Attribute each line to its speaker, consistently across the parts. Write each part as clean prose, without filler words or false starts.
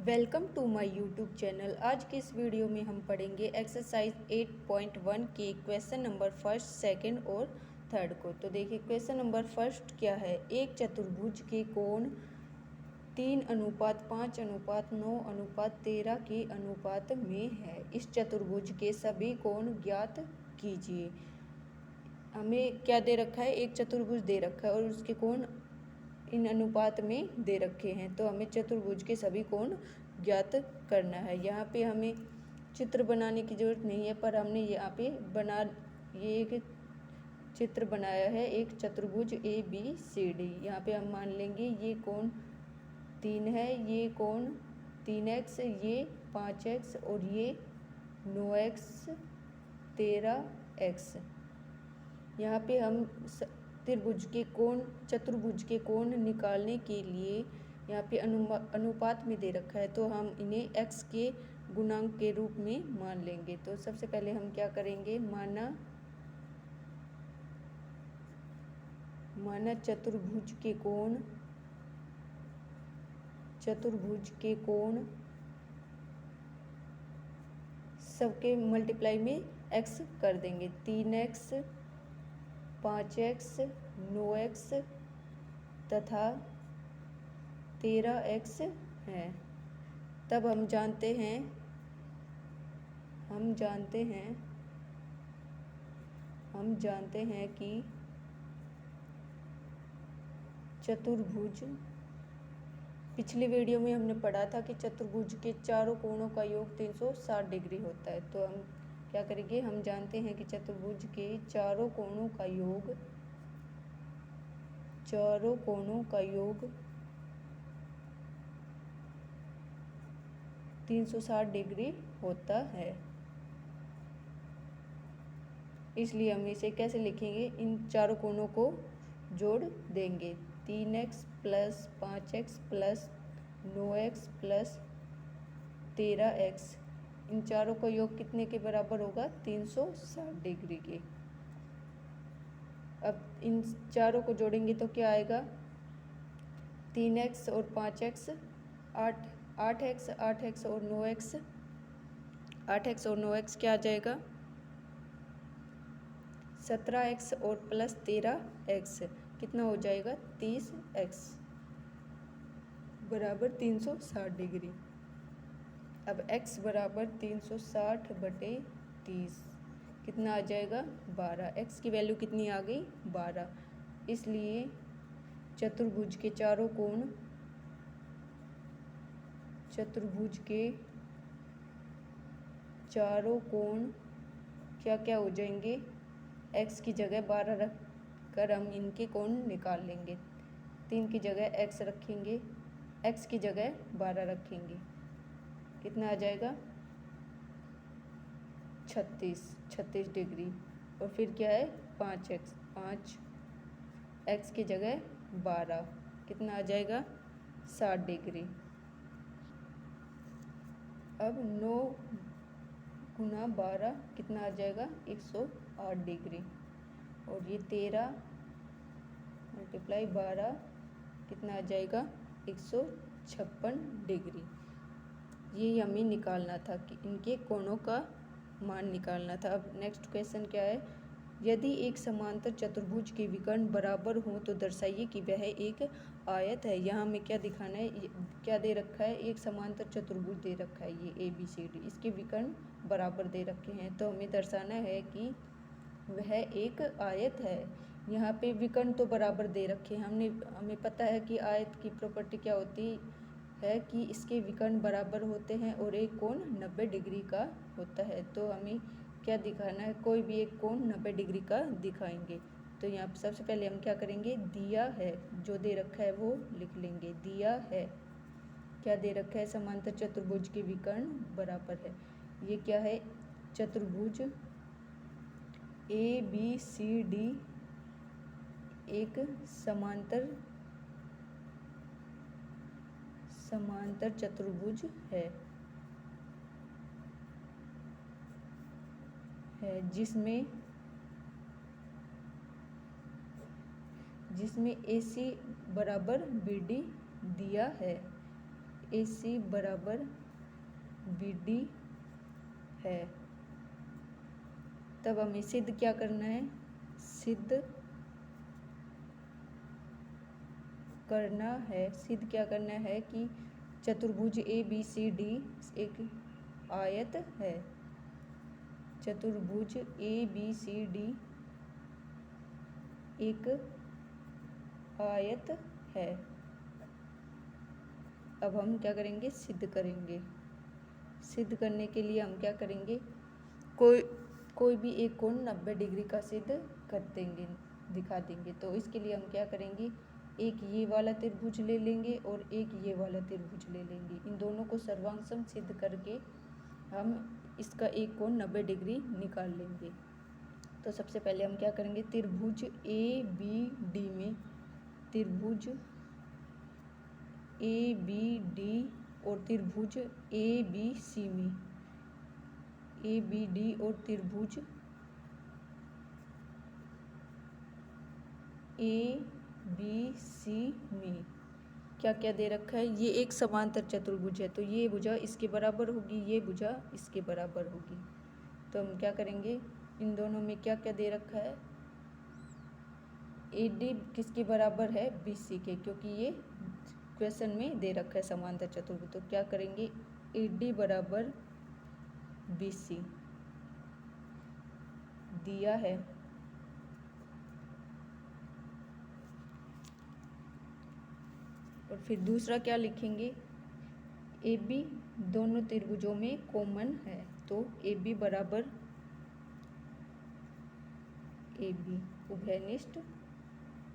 Speaker 1: Welcome to my YouTube channel. आज की इस वीडियो में हम पढ़ेंगे एक्सरसाइज 8.1 के क्वेश्चन नंबर फर्स्ट, सेकंड और थर्ड को। तो देखिए क्वेश्चन नंबर फर्स्ट क्या है। एक चतुर्भुज के कोण 3:5:9:13 के अनुपात में है। इस चतुर्भुज के सभी कोण ज्ञात कीजिए। हमें क्या दे रखा है, एक चतुर्भुज दे रखा है और उसके कोण इन अनुपात में दे रखे हैं। तो हमें चतुर्भुज के सभी कोण ज्ञात करना है। यहाँ पे हमें चित्र बनाने की ज़रूरत नहीं है, पर हमने यहाँ पे ये एक चित्र बनाया है, एक चतुर्भुज ABCD। यहाँ पे हम मान लेंगे ये कोण 3 है, ये कोण 3x, ये 5x और ये 9x 13x। यहाँ पे हम चतुर्भुज के कोण निकालने के लिए यहाँ पे अनुपात में दे रखा है, तो हम इन्हें x के गुणांक के रूप में मान लेंगे। तो सबसे पहले हम क्या करेंगे, माना चतुर्भुज के कोण सबके मल्टीप्लाई में x कर देंगे। 3x 5x 9x तथा 13x है। तब हम जानते हैं कि चतुर्भुज, पिछली वीडियो में हमने पढ़ा था कि चतुर्भुज के चारों कोणों का योग 360 डिग्री होता है। तो हम क्या करेंगे, हम जानते हैं कि चतुर्भुज के चारों कोणों का योग 360 डिग्री होता है। इसलिए हम इसे कैसे लिखेंगे, इन चारों कोणों को जोड़ देंगे। 3x plus 5x plus 9x plus 13x, इन चारों का योग कितने के बराबर होगा, 360 डिग्री के। अब इन चारों को जोड़ेंगे तो क्या आएगा, 3x और 5x 8x 8x और 9x 8x और 9x क्या आ जाएगा, 17x और प्लस 13x कितना हो जाएगा, 30x बराबर 360 डिग्री। अब x बराबर 360 बटे 30 कितना आ जाएगा, 12। x की वैल्यू कितनी आ गई, 12। इसलिए चतुर्भुज के चारों कोण क्या क्या हो जाएंगे, x की जगह 12 रख कर हम इनके कोण निकाल लेंगे। 3 की जगह x रखेंगे, x की जगह 12 रखेंगे, कितना आ जाएगा, 36 डिग्री। और फिर क्या है, 5x की जगह 12 कितना आ जाएगा, 60 डिग्री। अब 9 गुना 12 कितना आ जाएगा, 108 डिग्री। और ये 13 मल्टीप्लाई 12 कितना आ जाएगा, 156 डिग्री। ये हमें निकालना था कि इनके कोणों का मान निकालना था। अब नेक्स्ट क्वेश्चन क्या है, यदि एक समांतर चतुर्भुज के विकर्ण बराबर हों तो दर्शाइए कि वह एक आयत है। यहाँ हमें क्या दिखाना है, क्या दे रखा है, एक समांतर चतुर्भुज दे रखा है, ये ABCD, इसके विकर्ण बराबर दे रखे हैं। तो हमें दर्शाना है कि वह एक आयत है। यहाँ पे विकर्ण तो बराबर दे रखे हैं, हमें पता है कि आयत की प्रॉपर्टी क्या होती है कि इसके विकर्ण बराबर होते हैं और एक कोण 90 डिग्री का होता है। तो हमें क्या दिखाना है, कोई भी एक कोण 90 डिग्री का दिखाएंगे। तो यहाँ पर सबसे पहले हम क्या करेंगे, दिया है जो दे रखा है वो लिख लेंगे। दिया है, क्या दे रखा है, समांतर चतुर्भुज के विकर्ण बराबर है। ये क्या है, चतुर्भुज ABCD एक समांतर चतुर्भुज है जिसमें AC बराबर BD दिया है। AC बराबर BD है। तब हमें सिद्ध क्या करना है, सिद्ध क्या करना है कि चतुर्भुज ABCD एक आयत है। चतुर्भुज ABCD एक आयत है। अब हम क्या करेंगे, सिद्ध करेंगे। सिद्ध करने के लिए हम क्या करेंगे, कोई भी एक कोण 90 डिग्री का सिद्ध कर देंगे, दिखा देंगे। तो इसके लिए हम क्या करेंगे, एक ये वाला त्रिभुज ले लेंगे और एक ये वाला त्रिभुज ले लेंगे। इन दोनों को सर्वांग सिद्ध करके हम इसका एक कोण 90 डिग्री निकाल लेंगे। तो सबसे पहले हम क्या करेंगे, त्रिभुज ABD में, त्रिभुज ABD और त्रिभुज ABC में, ABD और त्रिभुज ABC में क्या क्या दे रखा है, ये एक समांतर चतुर्भुज है। तो ये भुजा इसके बराबर होगी, ये भुजा इसके बराबर होगी। तो हम क्या करेंगे, इन दोनों में क्या क्या दे रखा है, AD किसके बराबर है, BC के, क्योंकि ये क्वेश्चन में दे रखा है समांतर चतुर्भुज। तो क्या करेंगे, AD बराबर BC दिया है। और फिर दूसरा क्या लिखेंगे, AB दोनों त्रिभुजों में कॉमन है। तो AB बराबर AB उभयनिष्ठ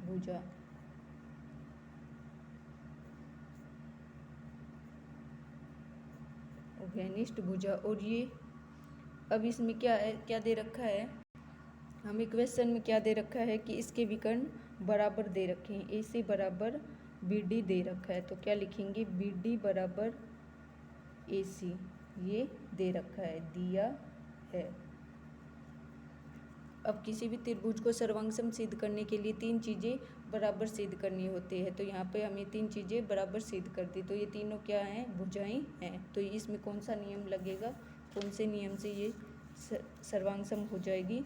Speaker 1: भुजा। उभयनिष्ठ भुजा। और ये अब इसमें क्या है, क्या दे रखा है, हमें क्वेश्चन में क्या दे रखा है कि इसके विकर्ण बराबर दे रखे हैं। AC बराबर BD दे रखा है। तो क्या लिखेंगे, BD बराबर AC, ये दे रखा है, दिया है। अब किसी भी त्रिभुज को सर्वांगसम सिद्ध करने के लिए तीन चीज़ें बराबर सिद्ध करनी होती है। तो यहाँ पे हमें तीन चीज़ें बराबर सिद्ध कर दी। तो ये तीनों क्या हैं, भुजाएं हैं। तो इसमें कौन सा नियम लगेगा, कौन से नियम से ये सर्वांगसम हो जाएगी,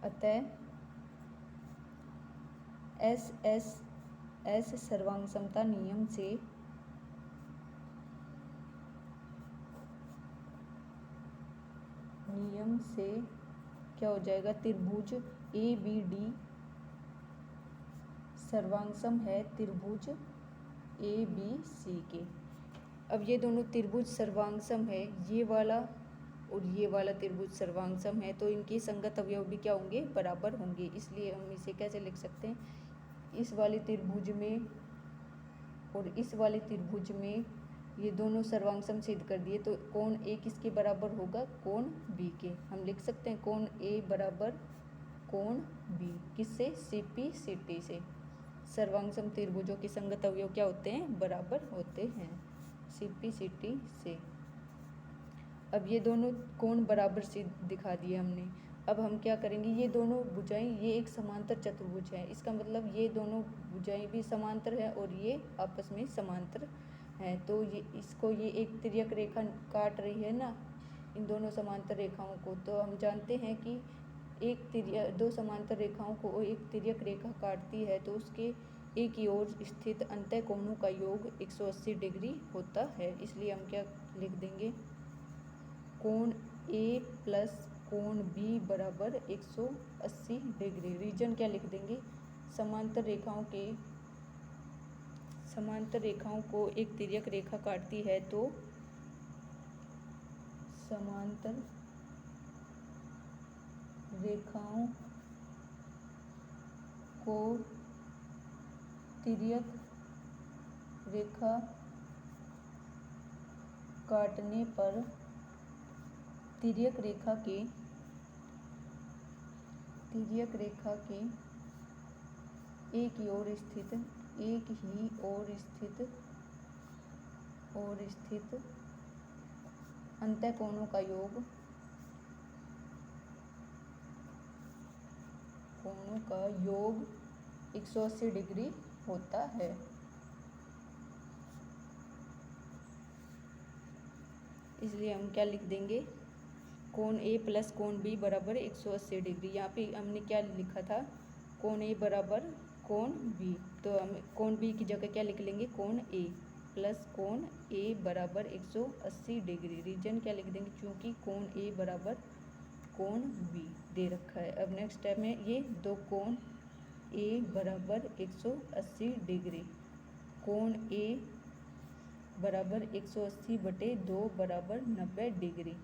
Speaker 1: अतः एस सर्वांगसमता नियम से क्या हो जाएगा, त्रिभुज ABD सर्वांगसम है त्रिभुज ABC के। अब ये दोनों त्रिभुज सर्वांगसम है, ये वाला और ये वाला त्रिभुज सर्वांगसम है। तो इनके संगत अवयव भी क्या होंगे, बराबर होंगे। इसलिए हम इसे कैसे लिख सकते हैं, इस वाले त्रिभुज में और इस वाले त्रिभुज में ये दोनों सर्वांगसम सिद्ध कर दिए। तो कोण A किसके बराबर होगा, कोण B के। हम लिख सकते हैं कोण A बराबर कोण B, किससे, CP CT से। सर्वांगसम त्रिभुजों के संगत अवयव क्या होते हैं, बराबर होते हैं, CP CT से। अब ये दोनों कोण बराबर सिद्ध दिखा दिए हमने। अब हम क्या करेंगे, ये दोनों भुजाएं, ये एक समांतर चतुर्भुज है। इसका मतलब ये दोनों भुजाएं भी समांतर है और ये आपस में समांतर है। तो ये इसको, ये एक तिर्यक रेखा काट रही है ना, इन दोनों समांतर रेखाओं को। तो हम जानते हैं कि दो समांतर रेखाओं को एक तिर्यक रेखा काटती है तो उसके एक ही ओर स्थित अंतः कोणों का योग 180 डिग्री होता है। इसलिए हम क्या लिख देंगे, कोण A प्लस कोण B बराबर 180 डिग्री। रीजन क्या लिख देंगे, समांतर रेखाओं को एक तिर्यक रेखा काटती है तो समांतर रेखाओं को तिर्यक रेखा काटने पर तिर्यक रेखा के एक ही ओर स्थित अंतः कोणों का योग 180 डिग्री होता है। इसलिए हम क्या लिख देंगे, कोण ए प्लस कोण बी बराबर 180 डिग्री। यहाँ पे हमने क्या लिखा था, कोण ए बराबर कोण बी, तो हम कोण बी की जगह क्या लिख लेंगे, कोण ए प्लस कोण ए बराबर 180 डिग्री। रीजन क्या लिख देंगे, क्योंकि कोण ए बराबर कोण बी दे रखा है। अब नेक्स्ट स्टेप में ये दो कोण ए बराबर 180 डिग्री, कोण ए बराबर 180/2 बराबर 90 डिग्री।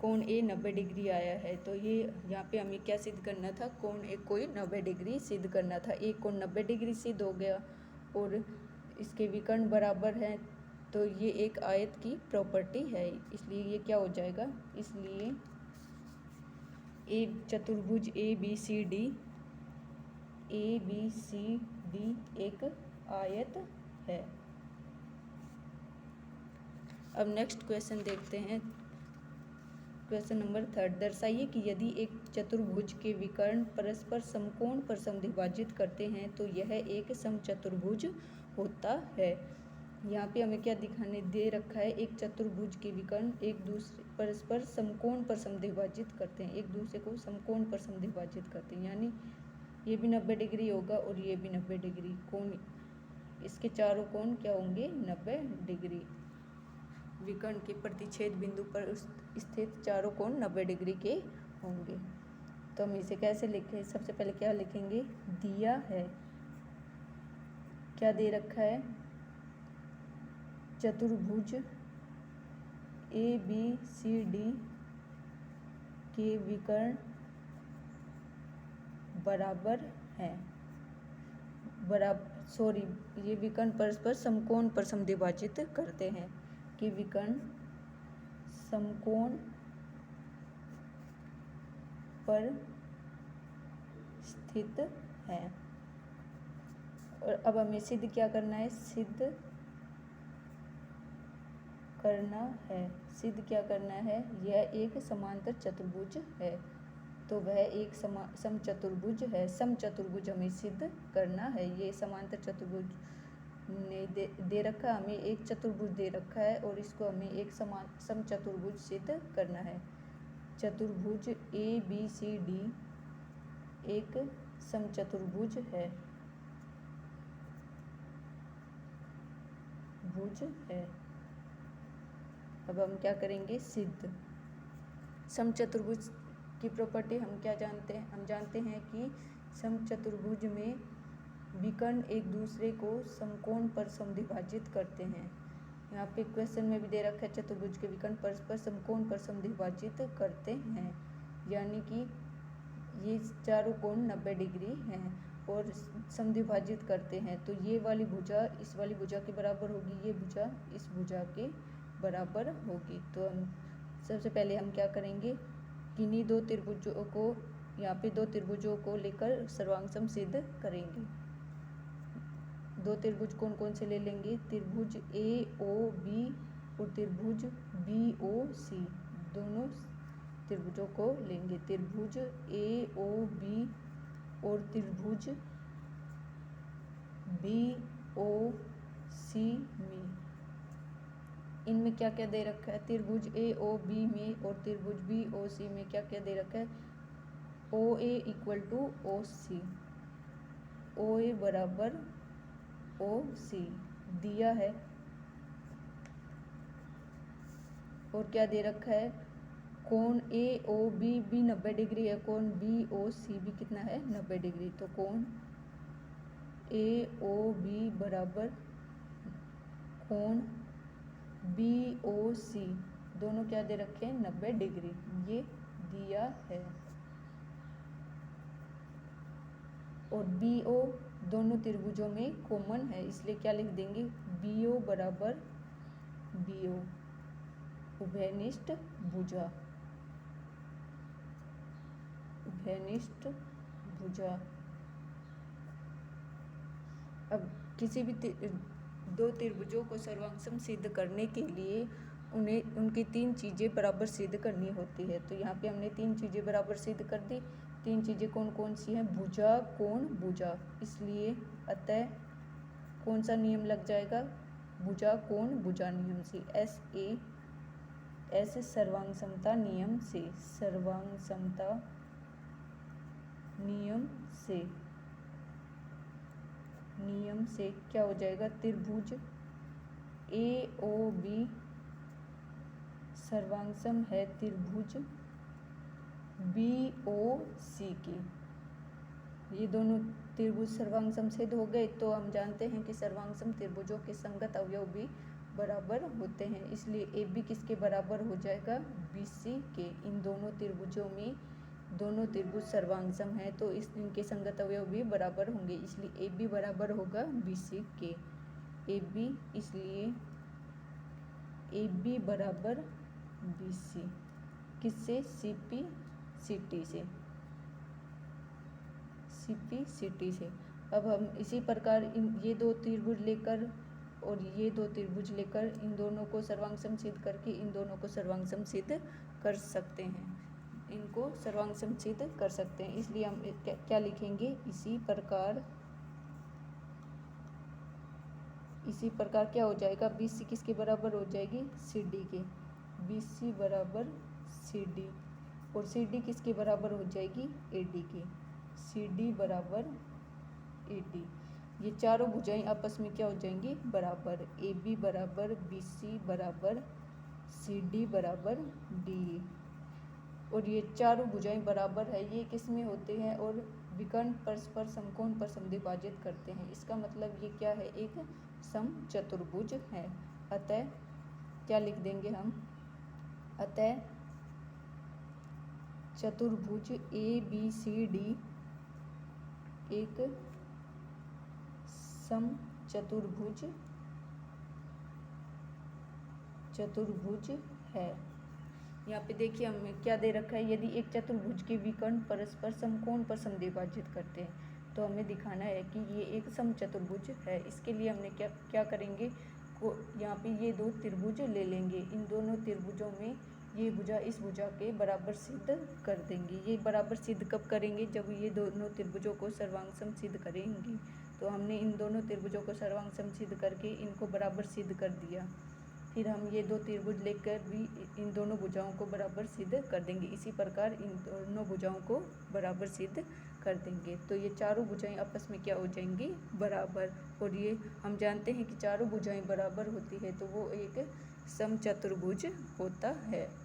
Speaker 1: कोण ए 90 डिग्री आया है, तो ये यहाँ पे हमें क्या सिद्ध करना था, कोण ए कोई 90 डिग्री सिद्ध करना था। एक कोण 90 डिग्री सिद्ध हो गया और इसके विकर्ण बराबर है, तो ये एक आयत की प्रॉपर्टी है, इसलिए ये क्या हो जाएगा, इसलिए एक चतुर्भुज ए बी सी डी एक आयत है। अब नेक्स्ट क्वेश्चन देखते हैं, क्वेश्चन नंबर 3। दर्शाइए कि यदि एक चतुर्भुज के विकर्ण परस्पर समकोण पर समद्विभाजित करते हैं तो यह एक समचतुर्भुज होता है। यहाँ पे हमें क्या दिखाने दे रखा है, एक चतुर्भुज के विकर्ण एक दूसरे परस्पर समकोण पर समद्विभाजित करते हैं, एक दूसरे को समकोण पर समद्विभाजित करते हैं, यानी ये भी 90 डिग्री होगा और ये भी 90 डिग्री। कोण इसके चारों कोण क्या होंगे, 90 डिग्री। विकर्ण के प्रतिच्छेद बिंदु पर स्थित चारों कोण 90 डिग्री के होंगे। तो हम इसे कैसे लिखें, सबसे पहले क्या लिखेंगे, दिया है, क्या दे रखा है, चतुर्भुज ए बी सी डी के विकर्ण बराबर हैं, ये विकर्ण परस्पर समकोण पर समद्विभाजित करते हैं, कि विकर्ण समकोण पर स्थित है। और अब हमें सिद्ध क्या करना है, सिद्ध क्या करना है, यह एक समांतर चतुर्भुज है, तो वह एक समचतुर्भुज है। समचतुर्भुज हमें सिद्ध करना है, ये समांतर चतुर्भुज ने दे रखा है, हमें एक चतुर्भुज दे रखा है और इसको हमें एक समचतुर्भुज सिद्ध करना है। चतुर्भुज ए बी सी डी एक समचतुर्भुज है, अब हम क्या करेंगे, सिद्ध। समचतुर्भुज की प्रॉपर्टी हम क्या जानते हैं, हम जानते हैं कि समचतुर्भुज में विकर्ण एक दूसरे को समकोण पर समद्विभाजित करते हैं। यहाँ पे क्वेश्चन में भी दे रखा है, चतुर्भुज के विकर्ण परस्पर समकोण पर समद्विभाजित करते हैं, यानी कि ये चारों कोण 90 डिग्री हैं और समद्विभाजित करते हैं, तो ये वाली भुजा इस वाली भुजा के बराबर होगी, ये भुजा इस भुजा के बराबर होगी। तो हम सबसे पहले हम क्या करेंगे, किन्हीं दो त्रिभुजों को, यहाँ पे दो त्रिभुजों को लेकर सर्वांग सम सिद्ध करेंगे। दो त्रिभुज कौन कौन से ले लेंगे, त्रिभुज ए ओ बी और त्रिभुज बी ओ सी, दोनों त्रिभुजों को लेंगे। त्रिभुज ए ओ बी और त्रिभुज बी ओ सी में, इनमें क्या क्या दे रखा है, त्रिभुज ए ओ बी में और त्रिभुज बी ओ सी में क्या क्या दे रखा है, ओ ए इक्वल टू ओ सी, ओ ए बराबर ओ सी दिया है, और क्या दे रखा है, कोण ए ओ बी भी 90 डिग्री है, कोण बी ओ सी भी कितना है, 90 डिग्री। तो कोण ए ओ बी बराबर कोण बी ओ सी, दोनों क्या दे रखे हैं, 90 डिग्री, ये दिया है। और बी ओ दोनों त्रिभुजों में कॉमन है, इसलिए क्या लिख देंगे, बी ओ बराबर बी ओ उभयनिष्ठ भुजा, अब किसी भी दो त्रिभुजों को सर्वांग सिद्ध करने के लिए उन्हें उनकी तीन चीज़ें बराबर सिद्ध करनी होती है। तो यहाँ पे हमने तीन चीज़ें बराबर सिद्ध कर दी, तीन चीज़ें कौन कौन सी हैं? भुजा, कोण, भुजा। इसलिए अतः कौन सा नियम लग जाएगा? भुजा, कोण, भुजा नियम से। एस सर्वांग समता नियम से, सर्वांग समता नियम से क्या हो जाएगा? त्रिभुज AOB सर्वांगसम है त्रिभुज BOC के। ये दोनों त्रिभुज सर्वांगसम सिद्ध हो गए। तो हम जानते हैं कि सर्वांगसम त्रिभुजों के संगत अवयव भी बराबर होते हैं, इसलिए AB किसके बराबर हो जाएगा? BC के। इन दोनों त्रिभुजों में दोनों त्रिभुज सर्वांगसम है तो इनके संगत अवयव भी बराबर होंगे, इसलिए AB बराबर होगा BC के। AB, इसलिए AB बराबर BC किससे? CP से। अब हम इसी प्रकार ये दो त्रिभुज लेकर और ये दो त्रिभुज लेकर इन दोनों को सर्वांगसम सिद्ध करके इन दोनों को सर्वांगसम सिद्ध कर सकते हैं, इनको सर्वांगसम सिद्ध कर सकते हैं। इसलिए हम क्या लिखेंगे? इसी प्रकार क्या हो जाएगा? BC किसके बराबर हो जाएगी? CD के। BC बराबर CD और CD किसके बराबर हो जाएगी? AD के। CD बराबर AD। ये चारों भुजाएं आपस में क्या हो जाएंगी? बराबर। AB बराबर BC बराबर CD बराबर DE। और ये चारों भुजाएं बराबर है, ये किस में होते हैं? और विकर्ण परस्पर समकोण पर समद्विभाजित करते हैं। इसका मतलब ये क्या है? एक समचतुर्भुज है। अतः क्या लिख देंगे हम? अतः चतुर्भुज ABCD एक समचतुर्भुज है। यहाँ पे देखिए हमें क्या दे रखा है? यदि एक चतुर्भुज के विकर्ण परस्पर समकोण पर समद्विभाजित करते हैं तो हमें दिखाना है कि ये एक समचतुर्भुज है। इसके लिए हमने क्या करेंगे? यहाँ पे ये दो त्रिभुज ले लेंगे, इन दोनों त्रिभुजों में ये भुजा इस भुजा के बराबर सिद्ध कर देंगे। ये बराबर सिद्ध कब करेंगे? जब ये दोनों त्रिभुजों को सर्वांगसम सिद्ध करेंगे। तो हमने इन दोनों त्रिभुजों को सर्वांगसम सिद्ध करके इनको बराबर सिद्ध कर दिया। फिर हम ये दो त्रिभुज लेकर भी इन दोनों भुजाओं को बराबर सिद्ध कर देंगे। इसी प्रकार इन दोनों भुजाओं को बराबर सिद्ध कर देंगे। तो ये चारों भुजाएं आपस में क्या हो जाएंगी? बराबर। और ये हम जानते हैं कि चारों भुजाएं बराबर होती है तो वो एक समचतुर्भुज होता है।